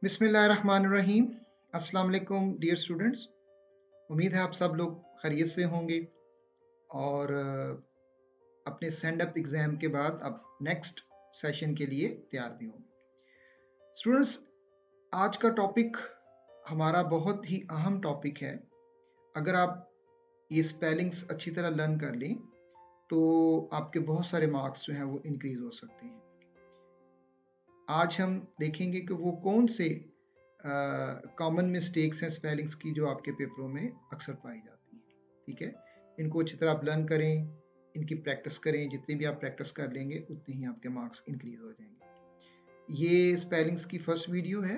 बिस्मिल्लाहिर्रहमानिर्रहीम। अस्सलाम वालेकुम डियर स्टूडेंट्स। उम्मीद है आप सब लोग खैरियत से होंगे और अपने स्टैंड अप एग्ज़ाम के बाद अब नेक्स्ट सेशन के लिए तैयार भी होंगे। स्टूडेंट्स, आज का टॉपिक हमारा बहुत ही अहम टॉपिक है। अगर आप ये स्पेलिंग्स अच्छी तरह लर्न कर लें तो आपके बहुत सारे मार्क्स जो हैं वो इंक्रीज हो सकते हैं। आज हम देखेंगे कि वो कौन से कॉमन मिस्टेक्स हैं स्पेलिंग्स की जो आपके पेपरों में अक्सर पाई जाती हैं। ठीक है, इनको अच्छी तरह आप लर्न करें, इनकी प्रैक्टिस करें। जितनी भी आप प्रैक्टिस कर लेंगे उतनी ही आपके मार्क्स इंक्रीज हो जाएंगे। ये स्पेलिंग्स की फर्स्ट वीडियो है।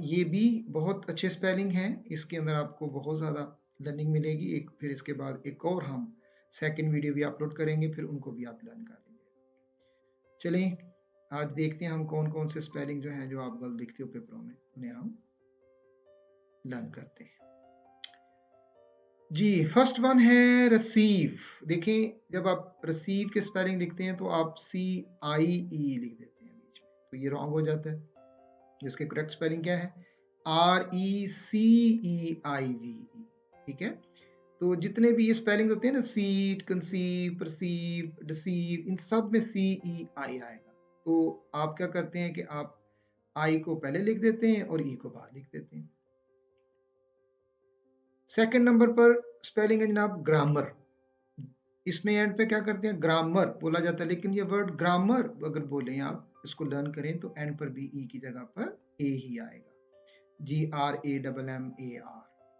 ये भी बहुत अच्छे स्पेलिंग हैं, इसके अंदर आपको बहुत ज़्यादा लर्निंग मिलेगी। फिर इसके बाद एक और हम सेकेंड वीडियो भी अपलोड करेंगे, फिर उनको भी आप लर्न कर लेंगे। चलें, आज देखते हैं हम कौन कौन से स्पेलिंग जो हैं जो आप गलत लिखते हो पेपरों में, उन्हें हम लर्न करते हैं। जी, फर्स्ट वन है रिसीव। देखें, जब आप रिसीव के स्पेलिंग लिखते हैं तो आप CIE लिख देते हैं बीच में, तो ये रॉन्ग हो जाता है। जिसके करेक्ट स्पेलिंग क्या है? RECEIVE। ठीक है, तो जितने भी ये स्पेलिंग होते हैं ना, सीट, कंसीव, परसीव, डिसीव, इन सब में CEI आएगा। तो आप क्या करते हैं कि आप आई को पहले लिख देते हैं और ई को बाद लिख देते हैं। सेकंड नंबर पर स्पेलिंग है जनाब ग्रामर। इसमें एंड पे क्या करते हैं? ग्रामर बोला जाता है, लेकिन ये वर्ड ग्रामर अगर बोलें, आप इसको लर्न करें तो एंड पर भी ई की जगह पर ए ही आएगा। GRAMMAR,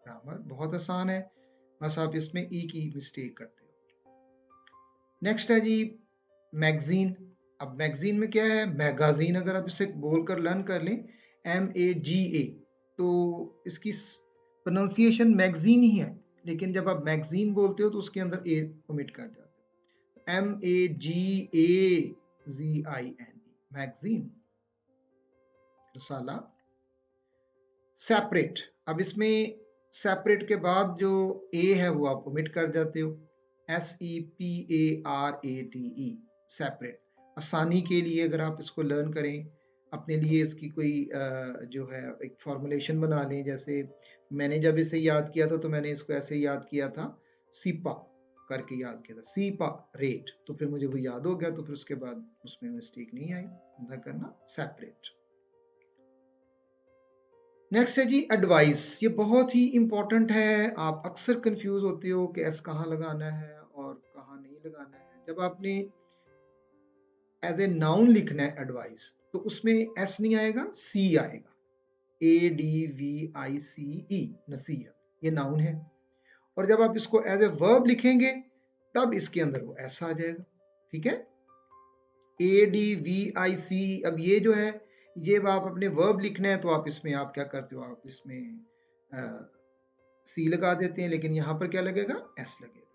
grammar. बहुत आसान है, बस आप इसमें ई की मिस्टेक करते हो। नेक्स्ट है जी मैगजीन। अब मैगजीन में क्या है? मैगाजीन। अगर आप इसे बोलकर लर्न कर लें, MAGA, तो इसकी प्रोनाउंसिएशन मैगजीन ही है, लेकिन जब आप मैगजीन बोलते हो तो उसके अंदर ए ओमिट कर जाते हो। MAGAZINE, मैगजीन, रसाला। सेपरेट। अब इसमें सेपरेट के बाद जो ए है वो आप ओमिट कर जाते हो। SEPARATE, separate. आसानी के लिए अगर आप इसको लर्न करें, अपने लिए इसकी कोई जो है एक फॉर्मुलेशन बना लें। जैसे मैंने जब इसे याद किया था तो मैंने इसको ऐसे याद किया था, सीपा करके याद किया था, सीपा रेट। तो फिर मुझे वो याद हो गया, तो फिर उसके बाद उसमें मिस्टेक नहीं आई। अंदर करना सेपरेट। नेक्स्ट है जी एडवाइस। ये बहुत ही इंपॉर्टेंट है। आप अक्सर कंफ्यूज होते हो कि एस कहाँ लगाना है और कहाँ नहीं लगाना है। जब आपने एज ए नाउन लिखना है एडवाइस, तो उसमें एस नहीं आएगा, सी आएगा। ADVICE, नसीहत, ये नाउन है। और जब आप इसको एज ए वर्ब लिखेंगे तब इसके अंदर वो एस आ जाएगा। ठीक है, ADVICE। अब ये जो है, ये आप अपने वर्ब लिखना है तो आप इसमें आप क्या करते हो? आप इसमें सी लगा देते हैं, लेकिन यहां पर क्या लगेगा? एस लगेगा।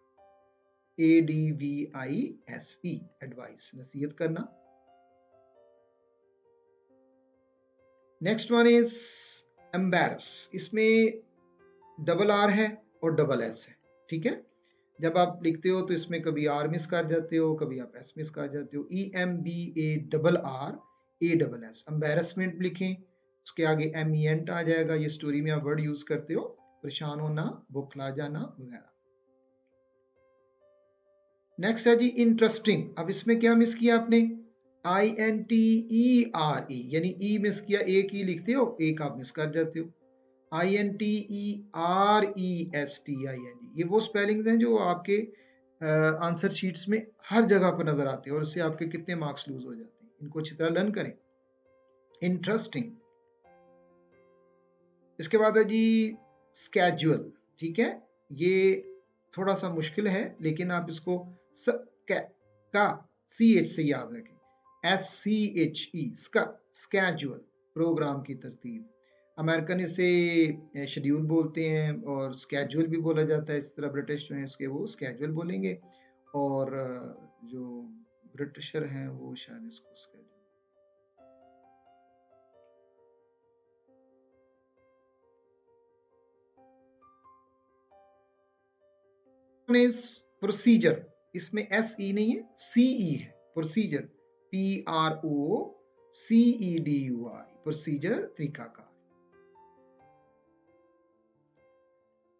ADVISE, एडवाइस, नसीहत करना। Next one is embarrass. इसमें डबल आर है और डबल एस है। ठीक है, जब आप लिखते हो तो इसमें कभी आर मिस कर जाते हो, कभी आप एस मिस कर जाते हो। EMBARRASS, एम्बेरसमेंट लिखें, उसके आगे MENT आ जाएगा। ये स्टोरी में आप वर्ड यूज करते हो, परेशान होना, बुखला जाना वगैरह। नेक्स्ट है जी इंटरेस्टिंग। अब इसमें क्या मिस किया आपने? INTERE, यानी ई मिस किया। एक ई लिखते हो, एक आप मिस कर जाते हो। INTERESTING, ये वो स्पेलिंग्स हैं जो आपके आंसर शीट्स में हर जगह पर नजर आते हैं और इससे आपके कितने मार्क्स लूज हो जाते हैं। इनको अच्छी तरह लर्न करें। इंटरेस्टिंग। इसके बाद है जी स्केजुअल। ठीक है, ये थोड़ा सा मुश्किल है, लेकिन आप इसको का CH से याद रखें। SCHE, स्केजुअल, प्रोग्राम की तरतीब। अमेरिकन इसे शेड्यूल बोलते हैं और स्केजुअल भी बोला जाता है। इस तरह ब्रिटिश जो है इसके वो स्केजुअल बोलेंगे, और जो ब्रिटिशर हैं वो शायद इसको स्केजुअल। प्रोसीजर। इसमें SE नहीं है, CE है। प्रोसीजर, PROCEDURE, CEDUR, प्रोसीजर, तरीकाकार।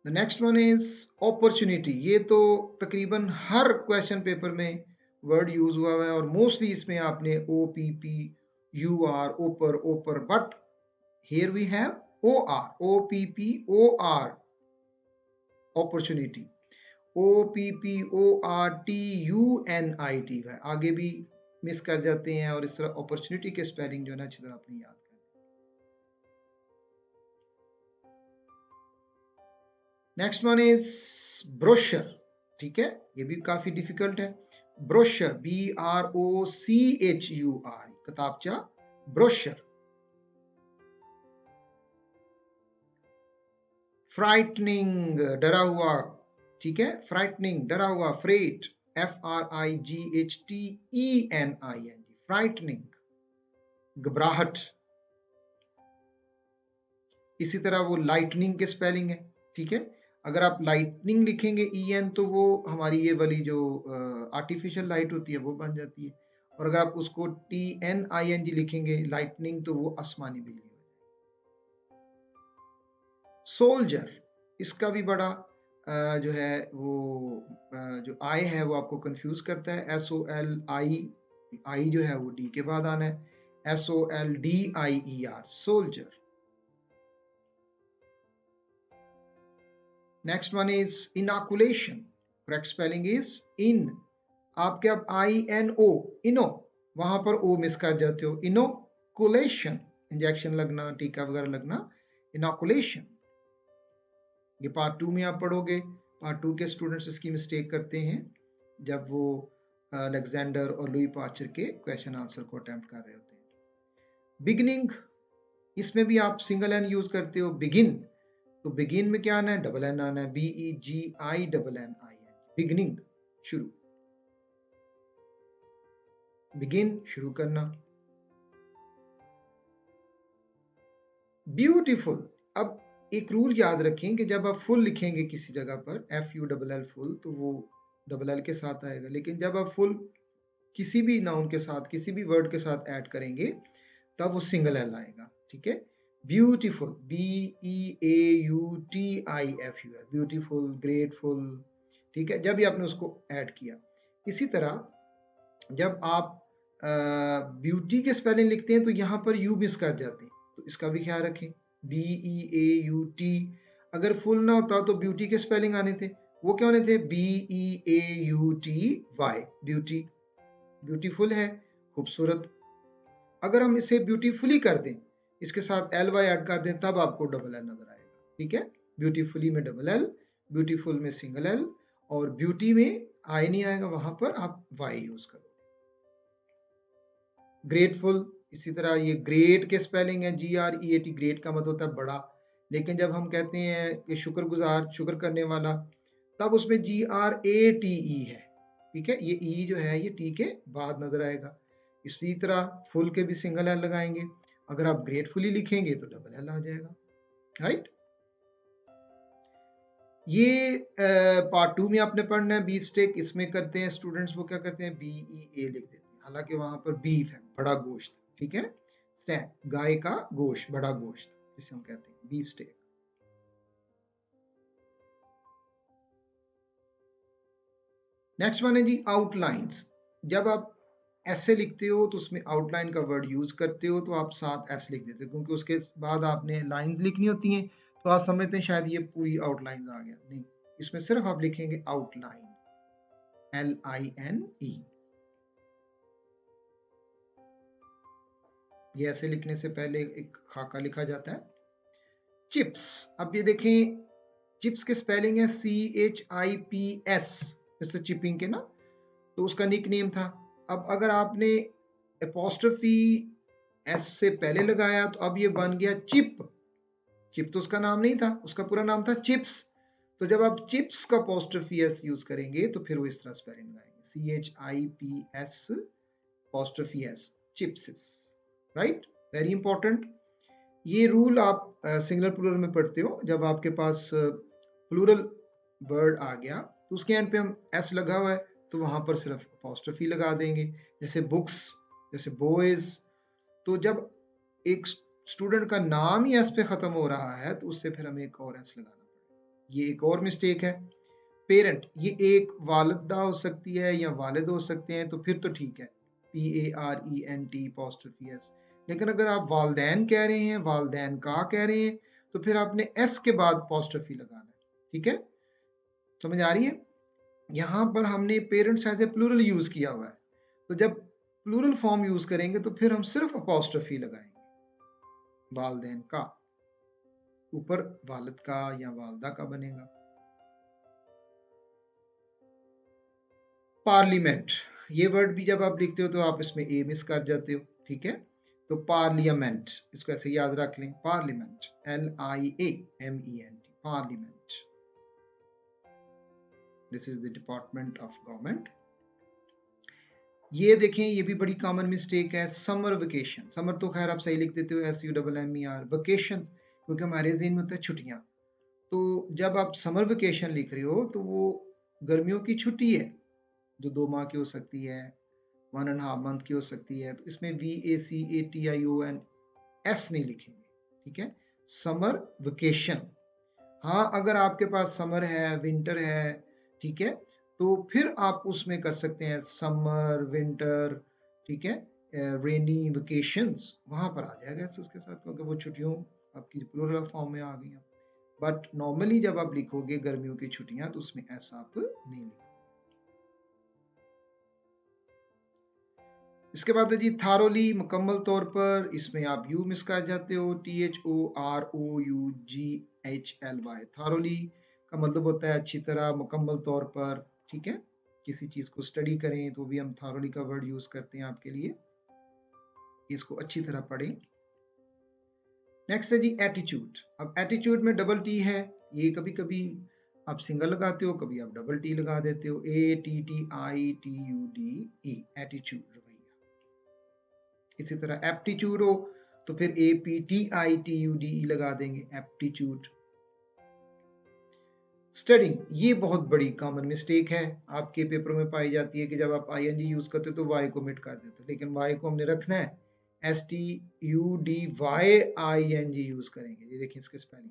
The next one is opportunity. ये तो तकरीबन हर क्वेश्चन पेपर में वर्ड यूज हुआ है और मोस्टली इसमें आपने OPPUR, ओपर, but here we have OPPOR, opportunity. OPPORTUNIT है, आगे भी मिस कर जाते हैं और इस तरह अपॉर्चुनिटी के स्पेलिंग जो है ना अच्छी तरह अपनी याद करें। Next one is brochure. ठीक है, ये भी काफी डिफिकल्ट है। ब्रोशर, BROCHUR, किताबचा, ब्रोशर। फ्राइटनिंग, डरा हुआ। ठीक है, फ्राइटनिंग, डरा हुआ। फ्रेट, FRIGHTENING, फ्राइटनिंग, घबराहट। इसी तरह वो लाइटनिंग के स्पेलिंग है। ठीक है, अगर आप लाइटनिंग लिखेंगे EN तो वो हमारी ये वाली जो आर्टिफिशियल लाइट होती है वो बन जाती है, और अगर आप उसको TNING लिखेंगे लाइटनिंग तो वो आसमानी बिजली हो जाएगी। सोल्जर, इसका भी बड़ा जो है वो जो आई है वो आपको कंफ्यूज करता है। SOLI, आई जो है वो डी के बाद आना है। SOLDIER, soldier. Next one is inoculation. Correct spelling is in. आपके अब INO, इनो, वहां पर ओ मिस कर जाते हो। इनोकुलेशन, इंजेक्शन लगना, टीका वगैरह लगना, इनॉकुलेशन। ये पार्ट 2 में आप पढ़ोगे। पार्ट 2 के स्टूडेंट्स इसकी मिस्टेक करते हैं जब वो अलेक्जेंडर और लुई पास्चर के क्वेश्चन आंसर को अटेम्प्ट कर रहे होते हैं। बिगिनिंग, इसमें भी आप सिंगल एन यूज करते हो, बिगिन। तो बिगिन में क्या आना है? डबल एन आना है, BEGINNIN, बिगिनिंग, शुरू। बिगिन, शुरू करना। ब्यूटीफुल। अब एक रूल याद रखें कि जब आप फुल लिखेंगे किसी जगह पर FULL फुल, तो वो डबल एल के साथ आएगा, लेकिन जब आप फुल किसी भी नाउन के साथ, किसी भी वर्ड के साथ ऐड करेंगे तब वो सिंगल एल आएगा। ठीक है, ब्यूटीफुल, BEAUTIFUL, ब्यूटीफुल, ग्रेटफुल। ठीक है, जब भी आपने उसको ऐड किया। इसी तरह जब आप ब्यूटी के स्पेलिंग लिखते हैं तो यहाँ पर यू मिस कर जाते हैं, तो इसका भी ख्याल रखें। BEAUT, अगर फुल ना होता तो ब्यूटी के स्पेलिंग आने थे, वो क्या होने थे? BEAUTY, ब्यूटी, ब्यूटीफुल है, खूबसूरत। अगर हम इसे ब्यूटीफुली कर दें, इसके साथ LY ऐड कर दें, तब आपको डबल एल नजर आएगा। ठीक है, ब्यूटीफुली में डबल एल, ब्यूटीफुल में सिंगल एल, और ब्यूटी में आई नहीं आएगा, वहां पर आप वाई यूज करो। ग्रेटफुल, इसी तरह ये ग्रेट के स्पेलिंग है GREAT, ग्रेट का मतलब होता है बड़ा, लेकिन जब हम कहते हैं कि शुक्रगुजार, शुक्र करने वाला, तब उसमें GRATE है। ठीक है, ये ई जो है ये टी के बाद नजर आएगा। इसी तरह फुल के भी सिंगल एल लगाएंगे, अगर आप ग्रेटफुली लिखेंगे तो डबल एल आ जाएगा। राइट, ये पार्ट 2 में आपने पढ़ना है। बी स्टेक इसमें करते हैं स्टूडेंट्स, वो क्या करते हैं, BEA लिख देते हैं, हालांकि वहां पर बीफ है, बड़ा गोश्त। ठीक है, स्टैक, गाय का गोश्त, बड़ा गोश्त, जिसे हम कहते हैं बी स्टेक। नेक्स्ट वन है जी आउटलाइंस। जब आप ऐसे लिखते हो तो उसमें आउटलाइन का वर्ड यूज करते हो, तो आप साथ ऐसे लिख देते हो, क्योंकि उसके बाद आपने लाइंस लिखनी होती हैं, तो आप समझते हैं शायद ये पूरी आउटलाइन आ गया, नहीं, इसमें सिर्फ आप लिखेंगे आउटलाइन, LINE। ये ऐसे लिखने से पहले एक खाका लिखा जाता है। चिप्स, अब ये देखें, चिप्स के स्पेलिंग है CHIPS, जैसे चिपिंग के ना, तो उसका निक नेम था। अब अगर आपने एपोस्ट्रोफी S से पहले लगाया तो अब ये बन गया चिप। चिप तो उसका नाम नहीं था, उसका पूरा नाम था चिप्स। तो जब आप चिप्स का एपोस्ट्रोफी S यूज करेंगे तो फिर वो इस तरह स्पेलिंग लगाएंगे, CHIPS एपोस्ट्रोफी S, चिप्सिस। Right, very important. ये रूल आप सिंगुलर प्लूरल में पढ़ते हो, जब आपके पास प्लूरल वर्ड आ गया तो उसके एंड पे हम S लगा हुआ है तो वहां पर सिर्फ अपॉस्ट्रोफी लगा देंगे, जैसे बुक्स, जैसे बॉयज, तो जब एक स्टूडेंट का नाम ही एस पे खत्म हो रहा है तो उससे फिर हमें एक और एस लगाना पड़ेगा। ये एक और मिस्टेक है। पेरेंट, ये एक वालिदा हो सकती है या वालिद हो सकते हैं, तो फिर तो ठीक है, PARENT अपॉस्ट्रोफी एस। लेकिन अगर आप वालदैन कह रहे हैं, वालदैन का कह रहे हैं, तो फिर आपने एस के बाद अपॉस्ट्रोफी लगाना है। ठीक है, समझ आ रही है? यहाँ पर हमने parents as a plural use किया हुआ है, तो जब प्लूरल फॉर्म यूज करेंगे तो फिर हम सिर्फ अपॉस्ट्रोफी लगाएंगे, वालदैन का, ऊपर वालिद का या वालदा का बनेगा। पार्लियामेंट, ये वर्ड भी जब आप लिखते हो तो आप इसमें ए मिस कर जाते हो। ठीक है, तो पार्लियामेंट, इसको ऐसे याद रख लें, parliament, LIAMENT, parliament. This is the department of government. ये देखें, ये भी बड़ी कॉमन मिस्टेक है, समर वेकेशन। समर तो खैर आप सही लिख देते हो, SUMMER। वेकेशन क्योंकि हमारे ज़हन में होता है छुट्टियां, तो जब आप समर वेकेशन लिख रहे हो तो वो गर्मियों की छुट्टी है, जो 2 माह की हो सकती है, 1.5 मंथ की हो सकती है, तो इसमें VACATION नहीं लिखेंगे। ठीक है, समर वेकेशन। हाँ, अगर आपके पास समर है, विंटर है, ठीक है, तो फिर आप उसमें कर सकते हैं समर, विंटर, ठीक है, रेनी वेकेशंस, वहां पर आ जाएगा उसके साथ, क्योंकि वो छुट्टियों आपकी प्लूरल फॉर्म में आ गई हैं। बट नॉर्मली जब आप लिखोगे गर्मियों की छुट्टियां तो उसमें ऐसा आप नहीं लिखोगे। इसके बाद है जी थारोली, मुकम्मल तौर पर, इसमें आप यू मिस कर जाते हो, THOROUGHLY। थारोली का मतलब होता है अच्छी तरह, मुकम्मल तौर पर। ठीक है, किसी चीज को स्टडी करें तो भी हम थारोली का वर्ड यूज करते हैं आपके लिए, इसको अच्छी तरह पढ़ें। नेक्स्ट है जी एटीट्यूड। अब एटीट्यूड में डबल टी है, ये कभी कभी आप सिंगल लगाते हो, कभी आप डबल टी लगा देते हो, ATTITUDE, एटीट्यूड, रवैया। इसी तरह एप्टीट्यूड हो तो फिर APTITUDE लगा देंगे, एप्टीट्यूड। स्टडिंग, ये बहुत बड़ी कॉमन मिस्टेक है, आपके पेपरों में पाई जाती है कि जब आप ING यूज करते हो तो वाई को मिट कर देते हो, लेकिन वाई को हमने रखना है STUDYING यूज करेंगे। ये देखिए इसके स्पेलिंग,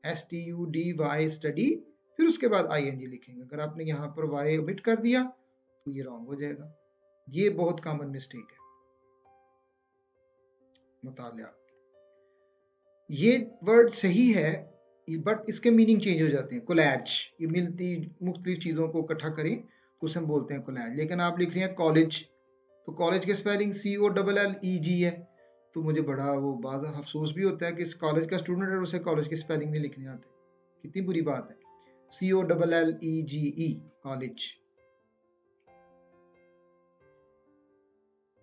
STUDY, स्टडी, फिर उसके बाद ING लिखेंगे। अगर आपने यहाँ पर वाई ओमिट कर दिया तो ये रॉन्ग हो जाएगा। ये बहुत कॉमन मिस्टेक है। मुतालिया, ये वर्ड सही है बट इसके मीनिंग चेंज हो जाते हैं। कोलैज, ये मिलती मुख्तलिफ चीज़ों को इकट्ठा करें तो उसे हम बोलते हैं कोलैज। लेकिन आप लिख रहे हैं कॉलेज, तो कॉलेज के स्पेलिंग COLLEG है, तो मुझे बड़ा वो बाज़ अफसोस भी होता है कि इस कॉलेज का स्टूडेंट है, उसे कॉलेज की स्पेलिंग नहीं लिखने आते। कितनी बुरी बात है, COLLEGE, college.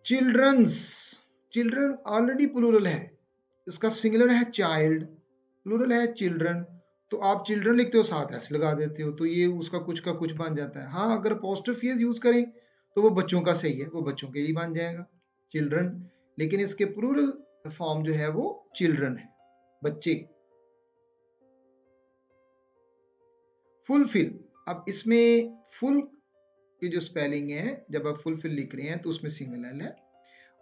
Childrens, children already plural है, इसका सिंगुलर है चाइल्ड, प्लूरल है चिल्ड्रन, तो आप चिल्ड्रन लिखते हो साथ एस लगा देते हो, तो ये उसका कुछ का कुछ बन जाता है। हाँ, अगर अपोस्ट्रोफी यूज करें तो वो बच्चों का सही है, वो बच्चों के लिए बन जाएगा चिल्ड्रन, लेकिन इसके प्लूरल फॉर्म जो है वो चिल्ड्रन है, बच्चे। फुलफिल, अब इसमें फुल की जो स्पेलिंग है, जब आप फुलफिल लिख रहे हैं तो उसमें सिंगल एल है,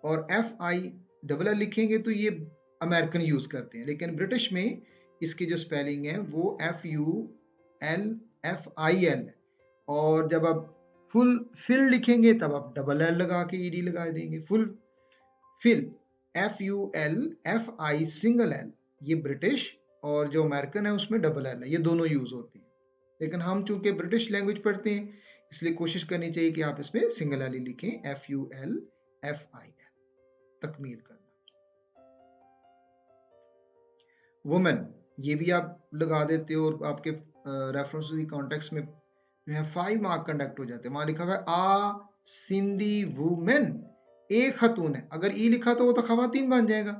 और FILL लिखेंगे तो ये अमेरिकन यूज करते हैं, लेकिन ब्रिटिश में इसकी जो स्पेलिंग है वो FULFIL है। और जब आप फुल फिल लिखेंगे तब आप डबल एल लगा के ED लगा देंगे, fulfil, FULFI single L, ये ब्रिटिश, और जो अमेरिकन है उसमें डबल एल है, ये दोनों यूज होते हैं। लेकिन हम चूंकि ब्रिटिश लैंग्वेज पढ़ते हैं इसलिए कोशिश करनी चाहिए कि आप इसमें सिंगल एल लिखें, FULFIL, तकमील करना। वुमेन, ये भी आप लगा देते हो और आपके रेफरेंस कॉन्टेक्स्ट में जो है 5 मार्क कंडक्ट हो जाते हैं। वहां लिखा हुआ है आ सिंधी वुमेन, एक खतून है, अगर ई लिखा तो वो तो खवातीन बन जाएगा,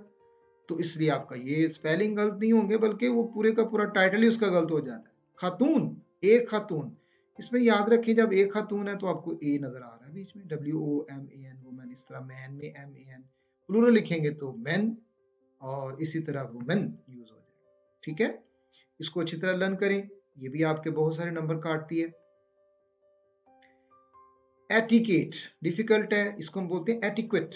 तो इसलिए आपका ये स्पेलिंग गलत नहीं होंगे बल्कि वो पूरे का पूरा टाइटल ही उसका गलत हो जाता है। खातून, एक खातून, इसमें याद रखिए जब एक खातून है तो आपको ए नजर आ रहा है बीच में, WOMAN, वुमेन। इस तरह मैन में MAN, प्लूरल लिखेंगे तो मैन, और इसी तरह वुमेन यूज हो जाएगा। ठीक है, इसको अच्छी तरह लर्न करें, ये भी आपके बहुत सारे नंबर काटती है। एटिकेट डिफिकल्ट है, इसको हम बोलते हैं एटिक्वेट,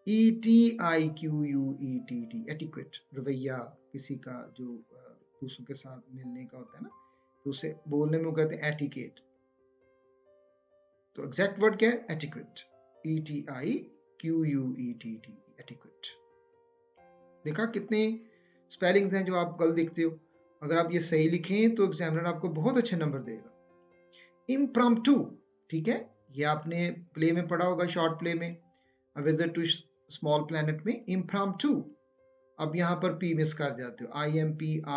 ETIQUETT, एटिक्वेट, रवैया किसी का जो दूसरों के साथ मिलने का होता है ना, तो उसे बोलने में वो कहते हैं एटिकेट। तो एग्जैक्ट वर्ड क्या है? Etiquette, ETIQUETT, etiquette. देखा कितने स्पेलिंग्स हैं जो आप गलत लिखते हो। अगर आप ये सही लिखें तो एग्जामिनर आपको बहुत अच्छे नंबर देगा। इम्प्रॉम्प्टू, ठीक है, ये आपने प्ले में पढ़ा होगा, शॉर्ट प्ले में, a visit to small planet में, इम्प्रॉम्प्टू। अब यहाँ पर पी मिस कर जाते हो, IMPROMPTUE,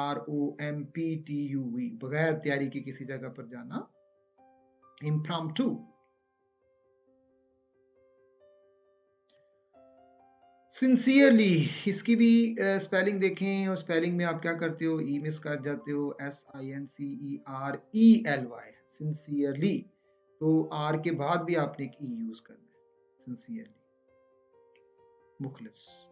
बगैर तैयारी के किसी जगह पर जाना, इम्प्रॉम्प्टू। सिंसियरली, इसकी भी स्पेलिंग देखें, और स्पेलिंग में आप क्या करते हो? ई मिस कर जाते हो, SINCERELY, सिंसियरली। तो आर के बाद भी आपने एक ई यूज करना है, सिंसियरली, मुखलिस।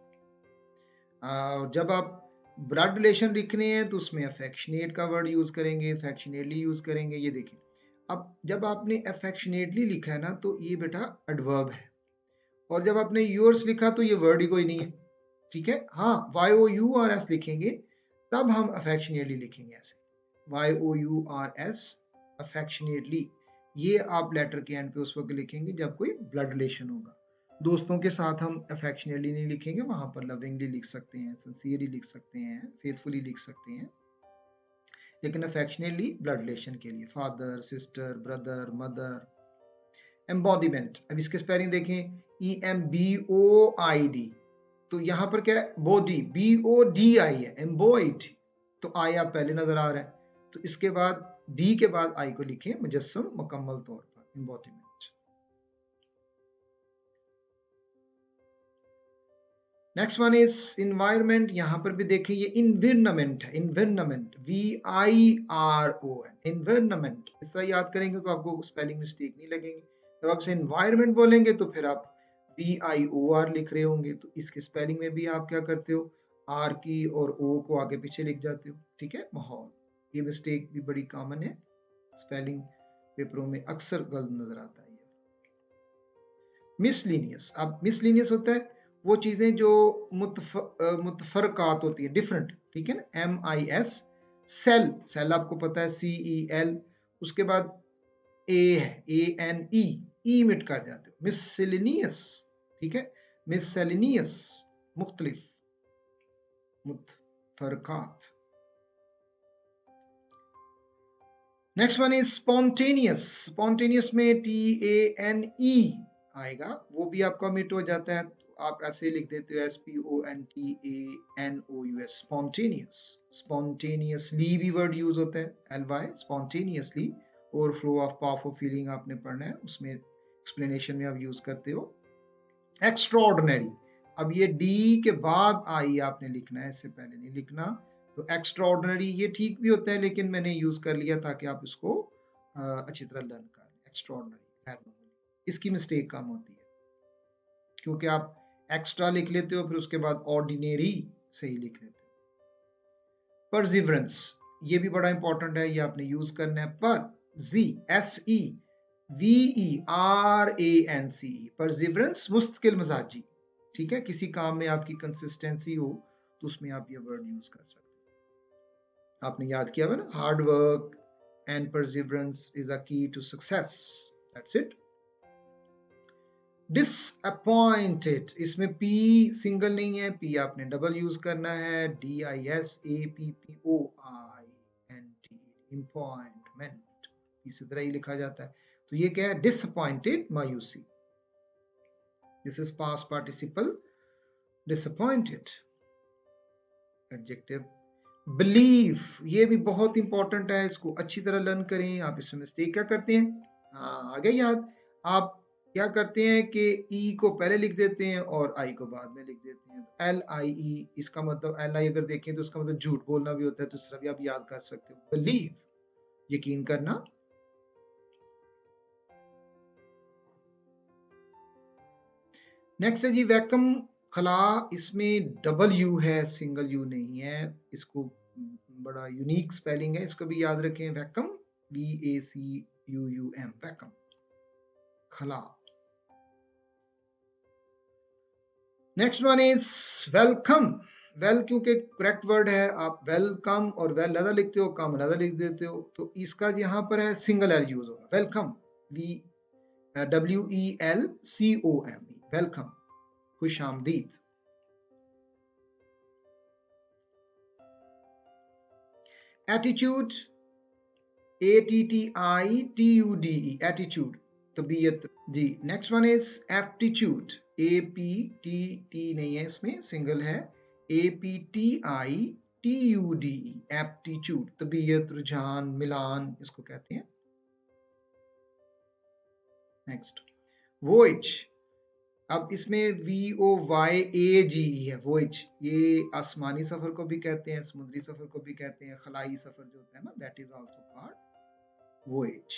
जब आप ब्लड रिलेशन लिखने हैं तो उसमें अफेक्शनेट का वर्ड यूज करेंगे, अफेक्शनेटली यूज करेंगे। ये देखिए, अब जब आपने अफेक्शनेटली लिखा है ना, तो ये बेटा एडवर्ब है, और जब आपने योर्स लिखा तो ये वर्ड ही कोई नहीं है, ठीक है। हाँ, YOURS लिखेंगे तब हम अफेक्शनेटली लिखेंगे, ऐसे YOURS, अफेक्शनेटली। ये आप लेटर के एंड पे उस वक्त लिखेंगे जब कोई ब्लड रिलेशन होगा। दोस्तों के साथ हम अफेक्शनेटली नहीं लिखेंगे, वहां पर लविंगली लिख सकते हैं, सिंसियरली लिख सकते हैं, फेथफुली लिख सकते हैं, लेकिन अफेक्शनेटली ब्लड रिलेशन के लिए, father, sister, brother, mother. Embodiment, अब इसके स्पेलिंग देखें, EMBOID, तो यहाँ पर क्या है? बॉडी, BODI है, एम्बॉइड, तो आई आप पहले नजर आ रहा है, तो इसके बाद डी के बाद आई को लिखें मुजस्सम, मुकम्मल तौर पर, embodiment. Next one is environment. यहाँ पर भी देखिए, ये इन्विरनमेंट है, इन्विरनमेंट, VIRON, इन्विरनमेंट। इससे याद करेंगे तो आपको स्पेलिंग मिस्टेक नहीं लगेंगे। जब आप इसे इन्वायरमेंट बोलेंगे तो फिर आप VIOR लिख रहे होंगे, तो इसके स्पेलिंग में भी आप क्या करते हो? आर की और ओ को आगे पीछे लिख जाते हो, ठीक है, माहौल। ये मिस्टेक भी बड़ी कॉमन है, स्पेलिंग पेपरों में अक्सर गलत नजर आता है। मिसलीनियस, अब मिसलीनियस होता है वो चीजें जो मुतफरकात होती है, डिफरेंट, ठीक है ना, MIS। सेल, सेल आपको पता है, CEL, उसके बाद ए है, ANE, ई मिट कर जाते हो, मिसलिनियस, ठीक है, मिसलिनियस, मुख्तलिफ, मुतफरकात। Next one is spontaneous. Spontaneous में TANE आएगा, वो भी आपका मिट हो जाता है, तो आप ऐसे लिख देते हो, SPONTANOUS, स्पॉन्टेनियस। स्पॉन्टेनियसली भी वर्ड यूज होता है, LY, स्पॉन्टेनियसली। और फ्लो ऑफ पावरफुल फीलिंग आपने पढ़ना है, उसमें एक्सप्लेनेशन में आप यूज करते हो। एक्स्ट्राऑर्डिनरी, अब ये डी के बाद आई आपने लिखना है, इससे पहले नहीं लिखना। तो एक्स्ट्राऑर्डिनरी ये ठीक भी होता है, लेकिन मैंने यूज कर लिया ताकि आप इसको अच्छी तरह लर्न कर लें। एक्स्ट्राऑर्डिनरी, इसकी मिस्टेक कम होती है, क्योंकि आप एक्स्ट्रा लिख लेते हो, फिर उसके बाद ऑर्डिनरी सही लिख लेते हो। परसिवरेंस, ये भी बड़ा इंपॉर्टेंट है, ये आपने यूज करना है। PERSEVERANCE, परसिवरेंस, मुस्तकिल मिजाजी, ठीक है, किसी काम में आपकी कंसिस्टेंसी हो तो उसमें आप ये वर्ड यूज कर सकते हैं। आपने याद किया हुआ ना, hard work and perseverance is a key to success, that's it. Disappointed, इसमें P सिंगल नहीं है, P आपने डबल यूज करना है, DISAPPOINT, अपॉइंटमेंट, इसी तरह ही लिखा जाता है। तो ये क्या है? डिसअपॉइंटेड, मायूसी। This is past participle, disappointed. Adjective, believe, ये भी बहुत इंपॉर्टेंट है, इसको अच्छी तरह लर्न करें। आप इसमें मिस्टेक क्या करते हैं? हाँ, आ गया याद। आप क्या करते हैं कि ई को पहले लिख देते हैं और आई को बाद में लिख देते हैं। LIE, इसका मतलब LI अगर देखें तो इसका मतलब झूठ बोलना भी होता है, तो इस तरह भी आप याद कर सकते हो। बिलीव, यकीन करना। नेक्स्ट है जी वैकम, खला, इसमें डबल यू है, सिंगल यू नहीं है, इसको बड़ा यूनिक स्पेलिंग है, इसको भी याद रखें। वैकम, VACUUM, वैकम, खला। Next one is welcome. Well क्योंकि करेक्ट वर्ड है, आप वेलकम और वेल लदा लिखते हो, कम लदा लिख देते हो, तो इसका यहाँ पर है सिंगल एल यूज होगा। वेलकम, WELCOM, वेलकम, खुश आमदीद। एटीट्यूड, ATTITUDE, एटीट्यूड, तबीयत जी। Next one is aptitude, APTT नहीं है इसमें, सिंगल है, APTITUDE, एप्टीट्यूड, तबीयत, रुझान, मिलान इसको कहते हैं। नेक्स्ट वोइज, अब इसमें VOYAGE है, वोइज, ये आसमानी सफर को भी कहते हैं, समुद्री सफर को भी कहते हैं, खलाई सफर जो होता है ना, that is also called voyage.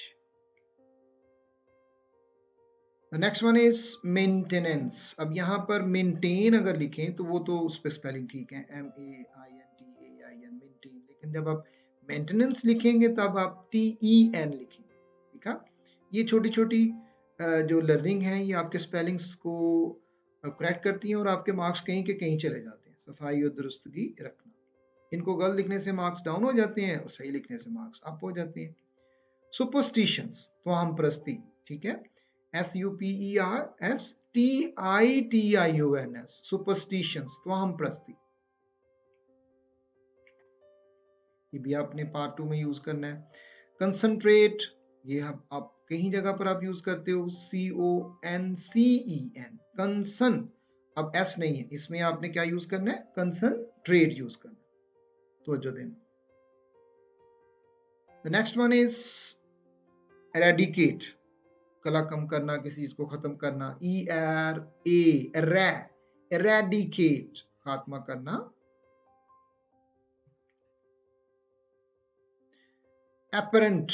Next one is maintenance. अब यहाँ पर मेंटेन अगर लिखें तो वो तो उस पर स्पेलिंग ठीक है, MAINTAIN, मेंटेन, लेकिन जब आप मेंटेनेंस लिखेंगे तब आप TEN लिखेंगे, ठीक है। ये छोटी छोटी जो लर्निंग है ये आपके स्पेलिंग्स को करेक्ट करती हैं और आपके मार्क्स कहीं के कहीं चले जाते हैं। सफाई और दुरुस्तगी रखना, इनको गलत लिखने से मार्क्स डाउन हो जाते हैं और सही लिखने से मार्क्स अप हो जाते हैं। सुपरस्टिशंस, त्वाम प्रस्ती, ठीक है, SUPERSTITIONS, सुपरस्टिशंस, त्वाम प्रस्ती, ये भी आपने पार्ट 2 में यूज करना है। कंसंट्रेट, ये आप कहीं जगह पर आप यूज करते हो, CONCEN, कंसन, अब S नहीं है इसमें, आपने क्या यूज करना है, कंसंट्रेट यूज करना है, तो जो देना। The next one is eradicate, कला कम करना, किसी चीज को खत्म करना, एरेडिकेट, खात्मा करना। एपरेंट,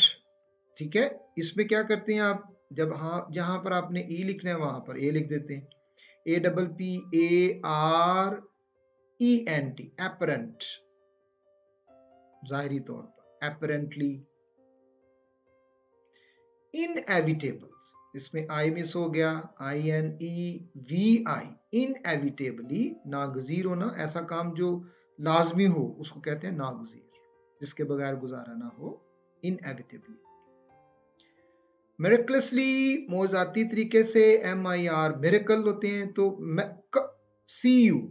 ठीक है, इसमें क्या करते हैं आप, जब हाँ जहां पर आपने ई लिखना है वहां पर ए लिख देते हैं, APPARENT, एपरेंट, जाहिरी तौर पर, एपरेंटली। इनएविटेबल, इसमें आई मिस हो गया, INEVI, इनएविटेबली, नागजीर होना, ऐसा काम जो लाजमी हो उसको कहते हैं नागजीर, जिसके बगैर गुजारा ना हो, इनएविटेबली। मिरेकलसली, मोजाती तरीके से MIR, मिरेकल होते हैं तो CU,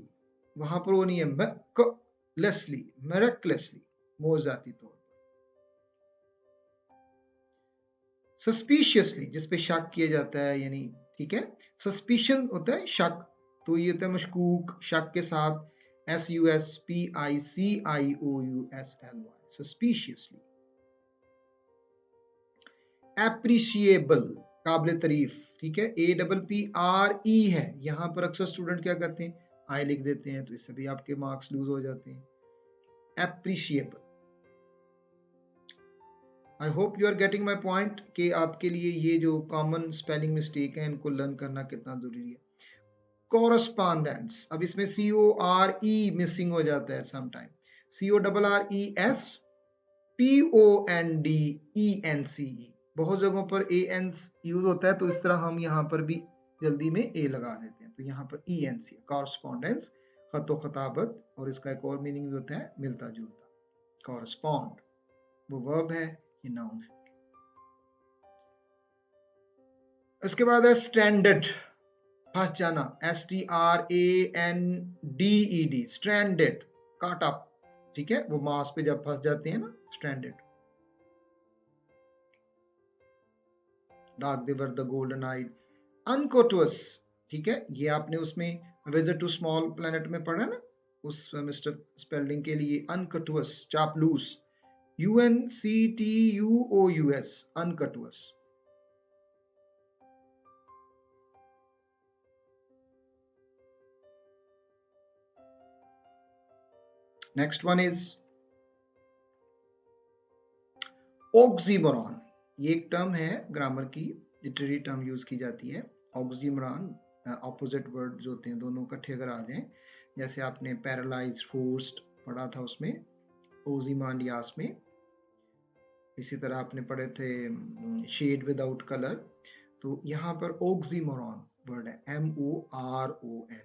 वहां पर वो नहीं है, मिरेकलसली, मिरेकलसली, मोजाती तौर। सस्पिशियसली, जिसपे शक किया जाता है, यानी ठीक है, सस्पिशन होता है शक, तो ये होता है मशकूक, शक के साथ, SUSPICIOUSLY, सस्पिशियसली। एप्रिशिएबल, काबिल तारीफ, ठीक है, APPRE है, यहाँ पर अक्सर स्टूडेंट क्या करते हैं, आई लिख देते हैं, तो इससे भी आपके मार्क्स लूज हो जाते हैं। Appreciable, I hope you are getting my point कि आपके लिए ये जो कॉमन स्पेलिंग मिस्टेक है इनको लर्न करना कितना जरूरी है। कोरस्पॉन्डेंस, अब इसमें CORE मिसिंग हो जाता है समटाइम, CORRESPONDENCE, बहुत जगहों पर ANS यूज होता है, तो इस तरह हम यहाँ पर भी जल्दी में A लगा देते हैं, तो यहाँ पर ENC, कॉरस्पॉन्डेंस, खतो खताबत, और इसका एक और मीनिंग भी होता है मिलता जुलता। कॉरस्पॉन्ड वो वर्ब है, ये नाउन है। इसके बाद है स्ट्रैंडेड, फंस जाना, STRANDED, स्ट्रैंडेड, काटा, ठीक है, वो मांस पे जब फंस जाते हैं ना, स्ट्रैंडेड। डार्क देवर, द गोल्डन आइड, अनकोटुअस, ठीक है, ये आपने उसमें विजिट टू स्मॉल प्लैनेट में पढ़ा ना, उस मिस्टर स्पेल्डिंग के लिए, अनकोटुअस, चापलूस, UNCTUOUS, unctuous. Next one is oxymoron, ये एक टर्म है ग्रामर की, लिटरेरी टर्म यूज की जाती है। ऑक्सीमोरॉन, ऑपोजिट वर्ड जो होते हैं दोनों इकट्ठे अगर आ जाएं, जैसे आपने पैरालाइज, फोर्स्ड पढ़ा था उसमें, ओजीमांडियास में, इसी तरह आपने पढ़े थे शेड विदाउट कलर, तो यहाँ पर ऑक्सीमोरॉन वर्ड है, MORON है,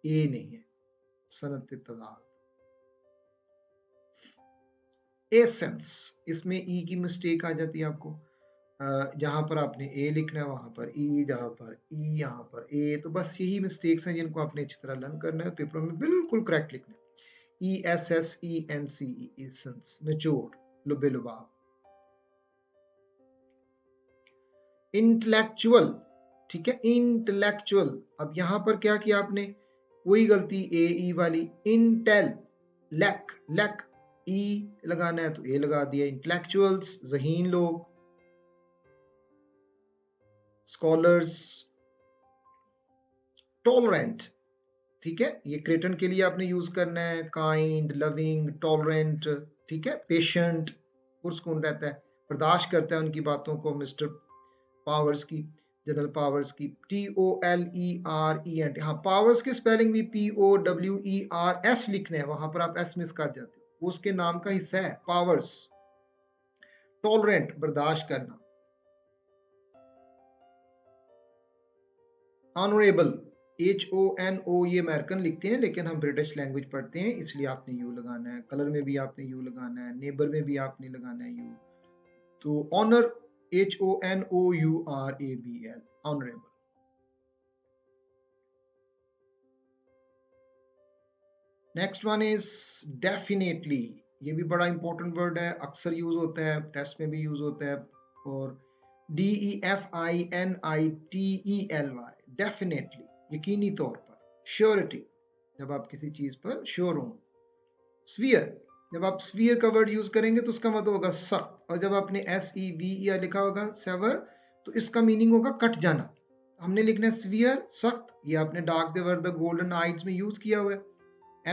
ए नहीं है, सनत तजाद। एसेंस, इसमें ई की मिस्टेक आ जाती है आपको, जहां पर आपने ए लिखना है वहां पर ई, जहां पर ई यहाँ पर ए। तो बस यही मिस्टेक्स हैं जिनको आपने अच्छी तरह लर्न करना है, पेपर में बिल्कुल करेक्ट लिखना है। E S S E N C E, essence, निचोड़, लुबे लुबाब। इंटेलेक्चुअल, ठीक है, इंटेलेक्चुअल। अब यहां पर क्या किया आपने, वही गलती ए ई वाली, इंटेल, लेक, लेक, ई लगाना है तो ए लगा दिया। इंटेलेक्चुअल्स, ज़हीन लोग, स्कॉलर्स, टॉलरेंट, ठीक है, ये क्रेटन के लिए आपने यूज करना है। काइंड, लविंग, टॉलरेंट, ठीक है, पेशेंट, पुरस्कून रहता है, बर्दाश्त करता है उनकी बातों को, मिस्टर पावर्स की, जनरल पावर्स की। TOLERENT, हाँ, पावर्स की स्पेलिंग भी POWERS लिखना है, वहां पर आप एस मिस कर जाते हो, वो उसके नाम का हिस्सा है, पावर्स। टॉलरेंट, बर्दाश्त करना। ऑनरेबल, HONO, ये अमेरिकन लिखते हैं लेकिन हम ब्रिटिश लैंग्वेज पढ़ते हैं इसलिए आपने यू लगाना है। कलर में भी आपने यू लगाना है, नेबर में भी आपने लगाना है यू। तो honour, HONOURABL, honourable. Next one is definitely, ये भी बड़ा इंपॉर्टेंट वर्ड है, अक्सर यूज होता है, टेस्ट में भी यूज होता है। और DEFINITELY, डेफिनेटली, यकीनी तौर पर। श्योरिटी, जब आप किसी चीज पर श्योर हो। स्फीयर, जब आप स्फीयर का वर्ड यूज करेंगे तो उसका मतलब होगा सख्त, और जब आपने SEVER लिखा होगा, सेवर, तो इसका मीनिंग होगा कट जाना। हमने लिखना है स्फीयर, सख्त, ये आपने dark the word the golden eyes में यूज किया हुआ है,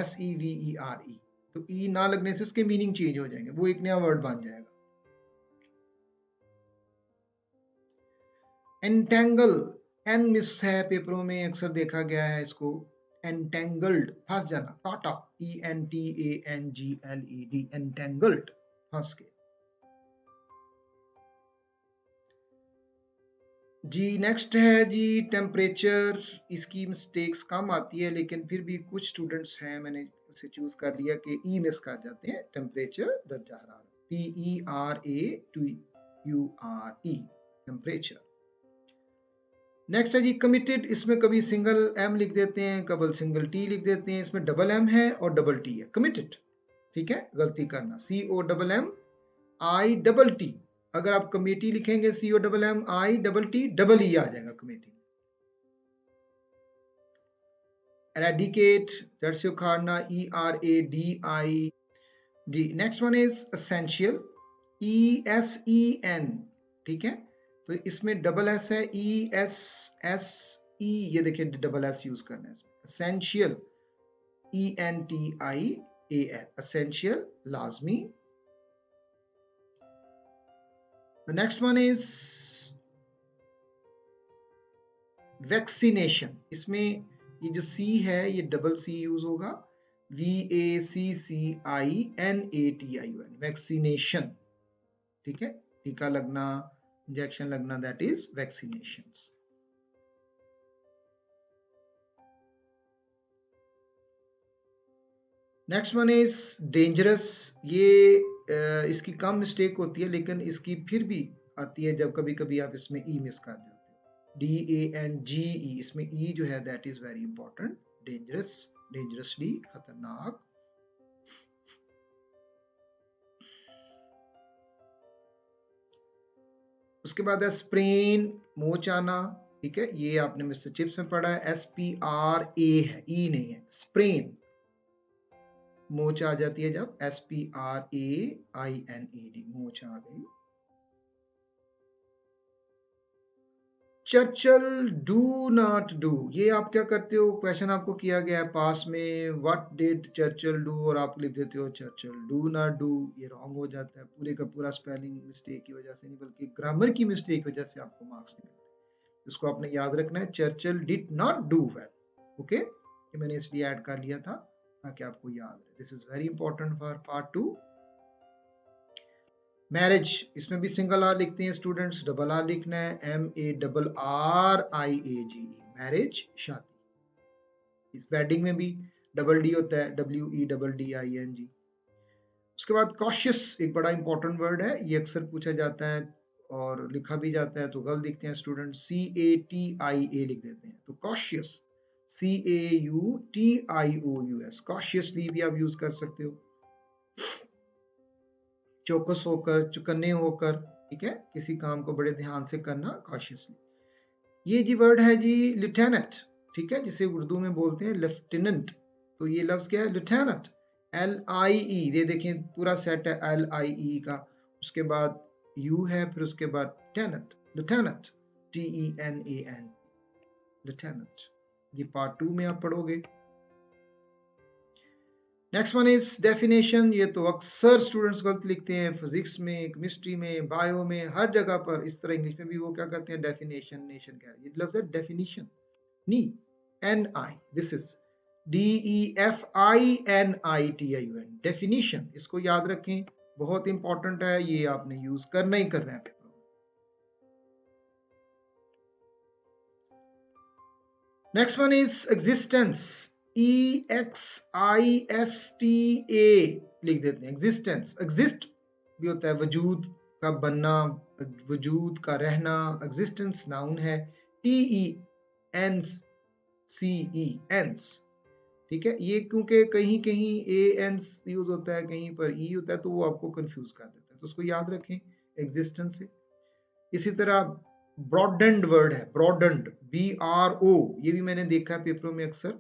SEVERE। तो ई ना लगने से इसके मीनिंग चेंज हो जाएंगे, वो एक नया वर्ड बन जाएगा। एंटेंगल, एन मिस है पेपरों में, अक्सर देखा गया है इसको। एंटेंगल्ड, फंस जाना, काटा, ENTANGLED, एंटेंगल्ड, फंस के। जी नेक्स्ट है जी टेम्परेचर, इसकी मिस्टेक्स कम आती है लेकिन फिर भी कुछ स्टूडेंट्स हैं, मैंने उसे चूज कर लिया कि ई मिस कर जाते हैं। टेम्परेचर, दर्जा हरारत, TERATURE, टेम्परेचर। नेक्स्ट है जी कमिटेड, इसमें कभी सिंगल एम लिख देते हैं, कभी सिंगल टी लिख देते हैं, इसमें डबल एम है और डबल टी है, कमिटेड, ठीक है, गलती करना, COMMITT। अगर आप कमेटी लिखेंगे COMMITT, डबल ई आ जाएगा कमेटी। eradicate, जड़ से उखाड़ना, ERADI। जी next one is essential, ESEN, ठीक है, तो इसमें डबल एस है, ESSE, ये देखिए डबल एस यूज करना है इसमें। एसेंशियल, ENTIAL, एसेंशियल, लाजमी। The next one is vaccination, इसमें ये जो सी है ये डबल सी यूज होगा, VACCINATION, वैक्सीनेशन, ठीक है, टीका लगना, इंजेक्शन लगना, that is vaccination. Next one is dangerous, ये इसकी कम मिस्टेक होती है लेकिन इसकी फिर भी आती है जब कभी कभी आप इसमें ई मिस कर जाते हो, DANGE, इसमें ई जो है that is very important. Dangerous, dangerously, खतरनाक। उसके बाद है स्प्रेन, मोच आना, ठीक है, ये आपने मिस्टर चिप्स में पढ़ा है, SPRA है, ई नहीं है, स्प्रेन, मोच आ जाती है जब, SPRAINED, मोच आ गई। चर्चल, डू नॉट डू, ये आप क्या करते हो, क्वेश्चन आपको किया गया है पास में, व्हाट डिड चर्चिल डू, और आप लिख देते हो चर्चिल डू नॉट डू, ये रॉन्ग हो जाता है, पूरे का पूरा स्पेलिंग मिस्टेक की वजह से नहीं बल्कि ग्रामर की मिस्टेक की वजह से आपको मार्क्स नहीं मिलते। इसको आपने याद रखना है, Churchill did not do well, okay, ये मैंने इसलिए ऐड कर लिया था ताकि आपको याद रहे। This is very important for part 2। Marriage, इसमें भी सिंगल आर लिखते हैं स्टूडेंट्स, डबल आर लिखना है, MARRIAGE, मैरिज, शादी। इस बेडिंग में भी डबल डी होता है, WEDDING। उसके बाद कॉशियस एक बड़ा इंपॉर्टेंट वर्ड है, ये अक्सर पूछा जाता है और लिखा भी जाता है, तो गलत लिखते हैं स्टूडेंट, CATIA लिख देते हैं। तो कॉशियस, CAUTIOUS, कॉशियसली भी आप यूज कर सकते हो, चौकस होकर, चुकन्ने होकर, ठीक है, किसी काम को बड़े ध्यान से करना, कॉशियसली। ये जी वर्ड है जी लिeutenant, ठीक है, जिसे उर्दू में बोलते हैं लेफ्टिनेंट। तो ये लफ्ज क्या है, लिeutenant, LIE, ये देखें पूरा सेट है LIE का, उसके बाद U है, फिर उसके बाद tenant, lieutenant, TENAN, lieutenant। ये पार्ट 2 में आप पढ़ोगे। Next one is definition. ये तो अक्सर स्टूडेंट्स गलत लिखते हैं, फिजिक्स में, केमिस्ट्री में, बायो में, हर जगह पर इस तरह। इंग्लिश में भी वो क्या करते हैं, डेफिनेशन, नेशन कह रहे हैं। ये लफ्ज है definition, knee, NI, this is DEFINITION, definition. इसको याद रखें, बहुत इंपॉर्टेंट है, ये आपने यूज करना ही करना है पेपर में। Next one is existence, EXISTA लिख देते हैं, एग्जिस्टेंस। एग्जिस्ट भी होता है वजूद का बनना, वजूद का रहना, एग्जिस्टेंस नाउन है, TENCE, ठीक है। ये क्योंकि कहीं कहीं ANS यूज होता है, कहीं पर E होता है, तो वो आपको कंफ्यूज कर देता है, तो उसको याद रखें एग्जिस्टेंस से। इसी तरह ब्रॉडेंड वर्ड है, ब्रॉडेंड, BRO, ये भी मैंने देखा है पेपरों में अक्सर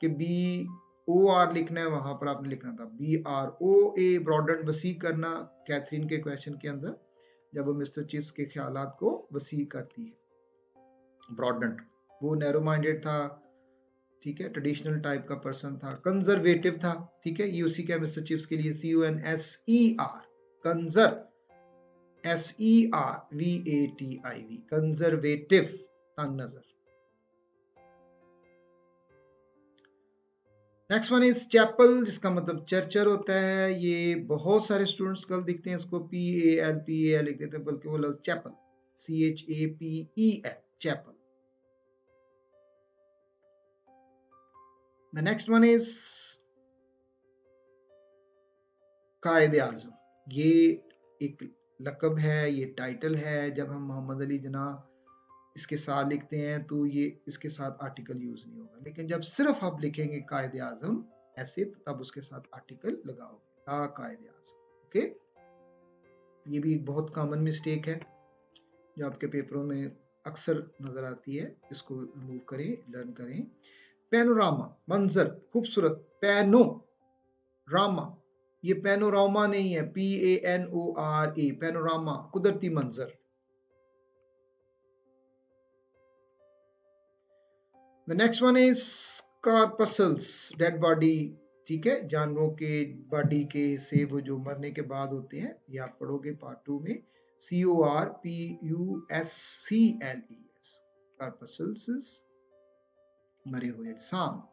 कि BOR लिखना है, वहां पर आपने लिखना था BROA, ब्रॉडेंड, वसी करना। कैथरीन के क्वेश्चन के अंदर जब वो मिस्टर चिप्स के ख्यालात को वसी करती है, ब्रॉडेंड, वो नैरो माइंडेड था, ठीक है, ट्रेडिशनल टाइप का पर्सन था, कंजर्वेटिव था, ठीक है, ये उसी का मिस्टर चिप्स के लिए CONSER, कंजर, SERVATIV, कंजर्वेटिव, तंग नजर। नेक्स्ट वन इज चैपल, जिसका मतलब चर्चर होता है। ये बहुत सारे स्टूडेंट्स कल दिखते हैं इसको PAL लिख देते हैं, बल्कि वो लफ्ज chapel, CHAPEL, chapel. The next one is Quaide Azam. ये एक लकब है, ये टाइटल है। जब हम मोहम्मद अली जिन्ना इसके साथ लिखते हैं तो ये इसके साथ आर्टिकल यूज नहीं होगा, लेकिन जब सिर्फ आप लिखेंगे कायदे आजम ऐसे, तब उसके साथ आर्टिकल लगाओगे, ता कायदे आजम। ओके, ये भी एक बहुत कॉमन मिस्टेक है जो आपके पेपरों में अक्सर नजर आती है, इसको रिमूव करें, लर्न करें। पैनोरामा, मंजर, खूबसूरत, पैनोरामा, ये पैनोरामा नहीं है, PANORA, पैनोरामा, कुदरती मंजर। The next one is corpuscles, dead body, ठीक है, जानवरों के बॉडी के हिस्से वो जो मरने के बाद होते हैं, ये आप पढ़ोगे पार्ट 2 में, CORPUSCLES, corpuscles, मरे हुए सांप।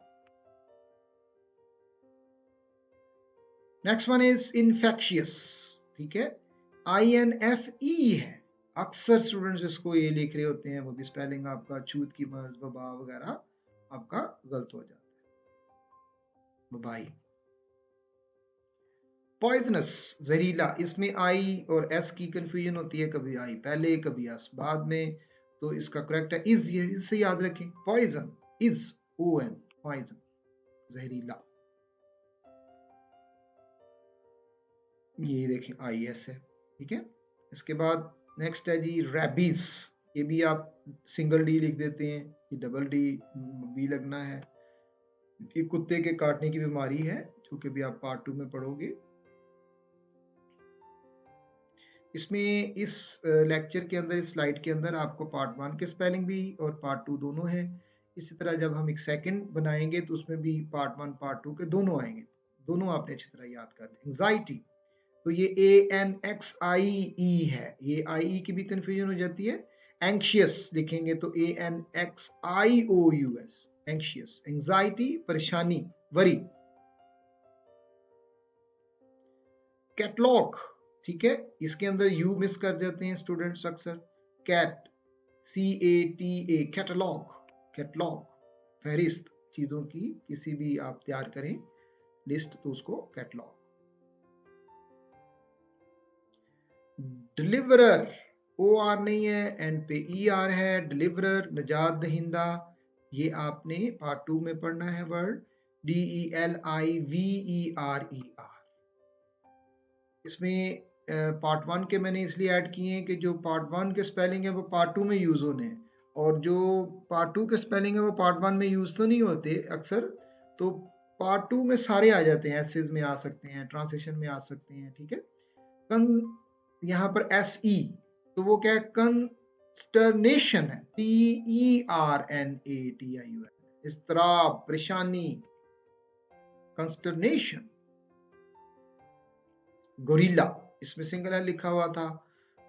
नेक्स्ट वन इज इन्फेक्शियस, ठीक है, INFE है। अक्सर स्टूडेंट्स इसको ये लिख रहे होते हैं, वो भी स्पेलिंग आपका छूत की मर्ज, वबा वगैरह आपका गलत हो जाता है, वबाई। पॉइजनस, जहरीला, इसमें आई और एस की कंफ्यूजन होती है, कभी आई पहले कभी एस बाद में, तो इसका करेक्ट है इज, ये इससे याद रखें, पॉइजन, इज, ON, पॉइजन, जहरीला। ये देखें IS है, ठीक है। इसके बाद नेक्स्ट है जी रैबीज, ये भी आप सिंगल डी लिख देते हैं, ये डबल डी भी लगना है। ये कुत्ते के काटने की बीमारी है, जो कि भी आप पार्ट 2 में पढ़ोगे। इसमें इस लेक्चर के अंदर, इस स्लाइड के अंदर आपको पार्ट 1 के स्पेलिंग भी और पार्ट 2 दोनों है। इसी तरह जब हम एक सेकंड बनाएंगे तो उसमें भी पार्ट 1 पार्ट 2 के दोनों आएंगे, दोनों आपने अच्छी तरह याद कर दें। एंजाइटी, तो ये ANXIE है, ये IE की भी कंफ्यूजन हो जाती है। एंक्शियस लिखेंगे तो ANXIOUS, एंक्शियस, एंजाइटी, परेशानी, वरी। कैटलॉग, ठीक है, इसके अंदर यू मिस कर जाते हैं स्टूडेंट्स अक्सर, कैट, CATA, कैटलॉग, कैटलॉग, फहरिस्त, चीज़ों की किसी भी आप तैयार करें लिस्ट तो उसको कैटलॉग। डिलीवरर ओ आर नहीं है, एंड पे ई आर है। डिलीवरर निजात दहिंदा, ये आपने पार्ट 2 में पढ़ना है वर्ड DELIVERER। इसमें पार्ट 1 के मैंने इसलिए ऐड किए हैं कि जो पार्ट 1 के स्पेलिंग है वो पार्ट 2 में यूज होने हैं, और जो पार्ट 2 के स्पेलिंग है वो पार्ट 1 में यूज तो नहीं होते अक्सर, तो पार्ट 2 में सारे आ जाते हैं, एसेज में आ सकते हैं, ट्रांसलेशन में आ सकते हैं, ठीक है। यहाँ पर SE तो वो क्या है, कंस्टरनेशन है, TERNATION, इस्तराब, परेशानी, कंस्टरनेशन। गोरिल्ला इसमें सिंगल है लिखा हुआ था,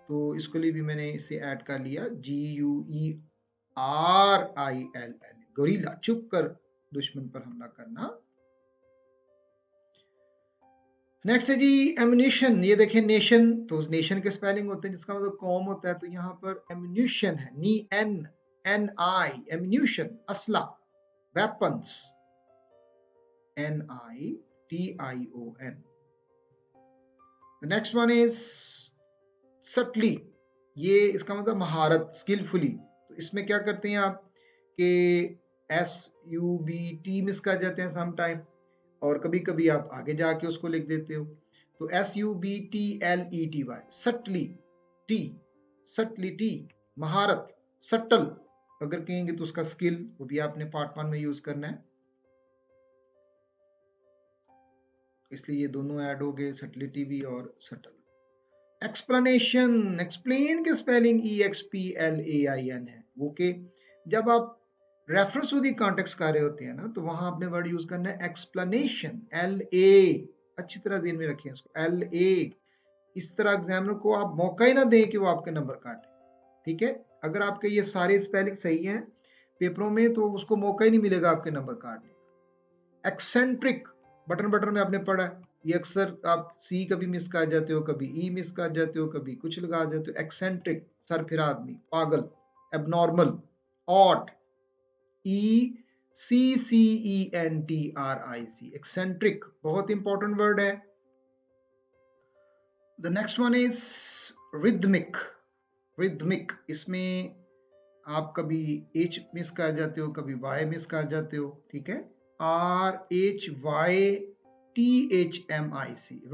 तो इसके लिए भी मैंने इसे ऐड कर लिया, GUERILL, गोरिल्ला, चुप कर दुश्मन पर हमला करना। नेक्स्ट है जी एम्यूनिशन। ये देखें नेशन, तो नेशन के स्पेलिंग होते हैं जिसका मतलब कौम होता है, तो यहाँ पर एम्यूनिशन है, NI, एम्यूनिशन, असला, weapons, NITION। Next one is subtly, ये इसका मतलब महारत, स्किलफुली। तो इसमें क्या करते हैं आप कि SUBT मिस कर जाते हैं सम टाइम, और कभी कभी आप आगे जाके उसको लिख देते हो, तो SUBTLETY, सटली टी, सटलिटी, महारत, सटल अगर कहेंगे तो उसका स्किल, वो भी आपने पार्ट 1 में यूज करना है, इसलिए ये दोनों ऐड हो गए, सटलिटी भी और सटल। एक्सप्लेनेशन, एक्सप्लेन के स्पेलिंग EXPLAIN है, वो के जब आप रेफरेंस टू दी कॉन्टेक्स्ट कर रहे होते हैं ना, तो वहां आपने वर्ड यूज करना है एक्सप्लेनेशन, LA, अच्छी तरह ध्यान में रखें इसको, LA। इस तरह एग्जामिनर को आप मौका ही ना दें कि वो आपके नंबर काटे, ठीक है। अगर आपके ये सारे स्पेलिंग सही हैं पेपरों में, तो उसको मौका ही नहीं मिलेगा आपके नंबर काटने। एक्सेंट्रिक, बटन में आपने पढ़ा, ये अक्सर आप सी कभी मिस कर जाते हो, कभी ई मिस कर जाते हो, कभी कुछ लगा जाते हो। एक्सेंट्रिक, सरफिरा आदमी, पागल, एबनॉर्मल, ऑट, ECCENTRIC, एक्सेंट्रिक, बहुत इंपॉर्टेंट वर्ड है। The next one is rhythmic. Rhythmic, इसमें आप कभी H मिस कर जाते हो, कभी Y मिस कर जाते हो, ठीक है। RHYTHMIC,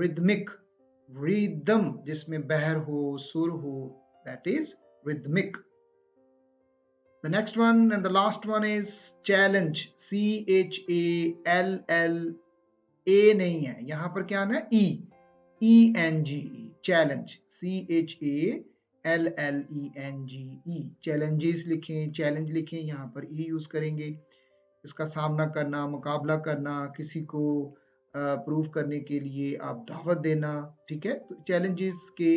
रिदमिक, रिदम जिसमें बहर हो, सुर हो, that is rhythmic. The next one and the last one is challenge, CHALLA नहीं है, यहाँ पर क्या आना है, ENGE, चैलेंज, CHALLENGE, चैलेंजेस लिखें, चैलेंज लिखें, यहाँ पर E यूज करेंगे। इसका सामना करना, मुकाबला करना, किसी को प्रूव करने के लिए आप दावत देना, ठीक है। तो चैलेंजेस के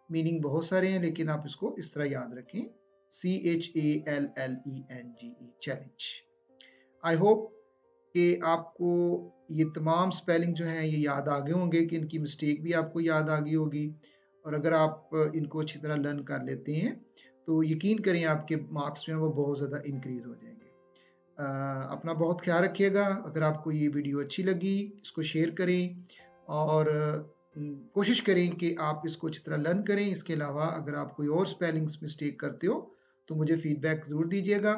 मीनिंग बहुत सारे हैं, लेकिन आप इसको इस तरह याद रखें, CHALLENGE, चैलेंज। आई होप कि आपको ये तमाम स्पेलिंग जो हैं ये याद आ गए होंगे, कि इनकी मिस्टेक भी आपको याद आ गई होगी, और अगर आप इनको अच्छी तरह लर्न कर लेते हैं तो यकीन करें आपके मार्क्स जो हैं वो बहुत ज़्यादा इंक्रीज हो जाएंगे। अपना बहुत ख्याल रखिएगा। अगर आपको ये वीडियो अच्छी लगी, इसको शेयर करें, और कोशिश करें कि आप इसको अच्छी तरह लर्न करें। इसके अलावा अगर आप कोई और स्पेलिंग्स मिस्टेक करते हो तो मुझे फीडबैक ज़रूर दीजिएगा,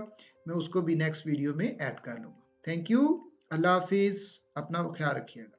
मैं उसको भी नेक्स्ट वीडियो में ऐड कर लूँगा। थैंक यू, अल्लाह हाफिज़, अपना ख्याल रखिएगा।